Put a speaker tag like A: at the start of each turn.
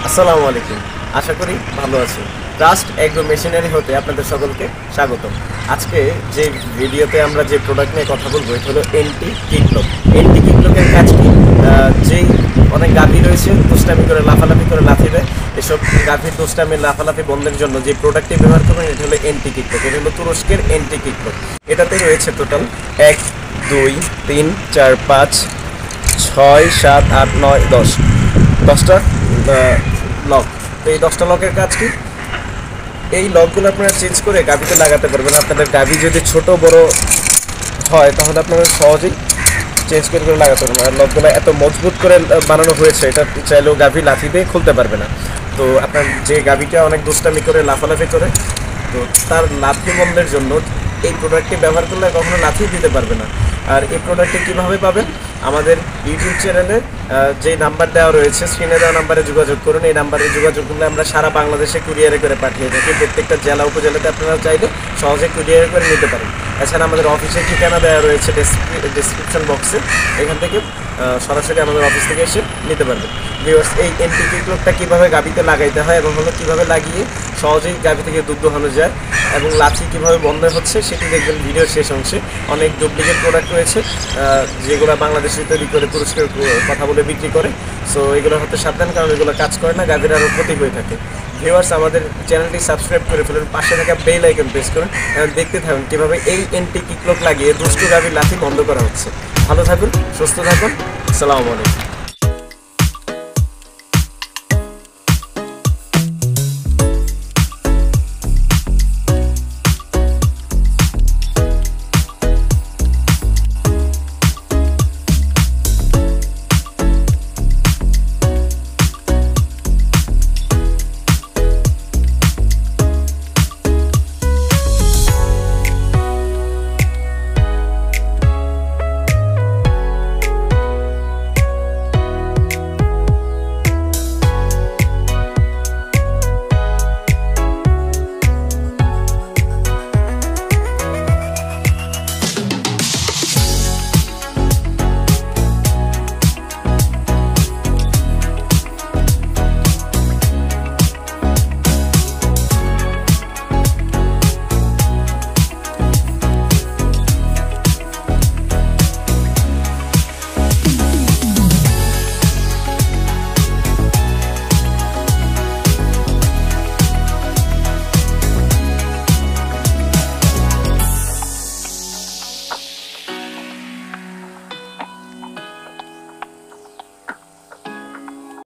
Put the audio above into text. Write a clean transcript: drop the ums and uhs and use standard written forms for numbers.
A: আসসালামু আলাইকুম। আশা করি ভালো আছি। ট্রাস্ট এগ্রো মেশিনারি হতে আপনাদের সকলকে স্বাগতম। আজকে যে ভিডিওতে আমরা যে প্রোডাক্ট নিয়ে কথা বলবো এটা হলো এন্টি কিকলক। এন্টি কিকলকের কাজ কি? যেই অনেক গাভী রয়েছে দুষ্টামি করে লাফালাফি করে লাথি দেয়, এসব গাভীর দুষ্টামি লাফালাফি বন্ধের জন্য যে প্রোডাক্টটি ব্যবহার করবেন এটা হলো এন্টি কিকলক। এটা হলো তুরস্কের এন্টি কিকলক। এটাতে রয়েছে টোটাল 1 2 3 4 5 6 7 8 9 10টা লক। তো এই 10টা লকের কাজ কি? এই লকগুলো আপনারা চেঞ্জ করে গাভীতে লাগাতে পারবেন। আপনাদের গাভী যদি ছোট বড় হয় তাহলে আপনারা সহজেই চেঞ্জ করে করে লাগাতে পারবেন। আর লকগুলো এত মজবুত করে বানানো হয়েছে, এটা চাইলেও গাভী লাথি দিয়ে খুলতে পারবে না। তো আপনার যে গাভীটা অনেক দুষ্টামি করে লাফালাফি করে, তো তার লাথি বন্ধের জন্য এই প্রোডাক্টটি ব্যবহার করলে কখনো লাথি দিতে পারবে না। আর এই প্রোডাক্টটি কীভাবে পাবেন? আমাদের ইউটিউব চ্যানেলে যে নাম্বার দেওয়া রয়েছে, স্ক্রিনে দেওয়া নাম্বারে যোগাযোগ করুন। এই নাম্বারে যোগাযোগ করলে আমরা সারা বাংলাদেশে কুরিয়ারে করে পাঠিয়ে থাকি। প্রত্যেকটা জেলা উপজেলাতে আপনারা চাইলে সহজে কুরিয়ারে করে নিতে পারেন। এছাড়া আমাদের অফিসের ঠিকানা দেওয়া রয়েছে ডেসক্রিপশন বক্সে, এখান থেকে সরাসরি আমাদের অফিস থেকে এসে নিতে পারবেন। ভিউয়ার্স, এই এন্টি কিকলকটা কীভাবে গাভীতে লাগাইতে হয় এবং হলো কীভাবে লাগিয়ে সহজেই গাভী থেকে দুধ দোহানো যায় এবং লাথি কীভাবে বন্ধ হচ্ছে সেটি দেখবেন ভিডিওর শেষ অংশে। অনেক ডুপ্লিকেট প্রোডাক্ট রয়েছে যেগুলো বাংলাদেশে তৈরি করে তুরস্কের কথা বলে বিক্রি করে। সো এগুলো হতে সাবধান, কারণ এগুলো কাজ করে না, গাভীর আরও ক্ষতি হয়ে থাকে। ভিউয়ার্স, আমাদের চ্যানেলটি সাবস্ক্রাইব করে ফেলুন, পাশে থাকা বেল আইকন প্রেস করুন, দেখতে থাকুন কীভাবে এই এন্টি কিকলক লাগিয়ে দুষ্টু গাভীর লাথি বন্ধ করা হচ্ছে। ভালো থাকুন, সুস্থ থাকুন। আসসালামু আলাইকুম।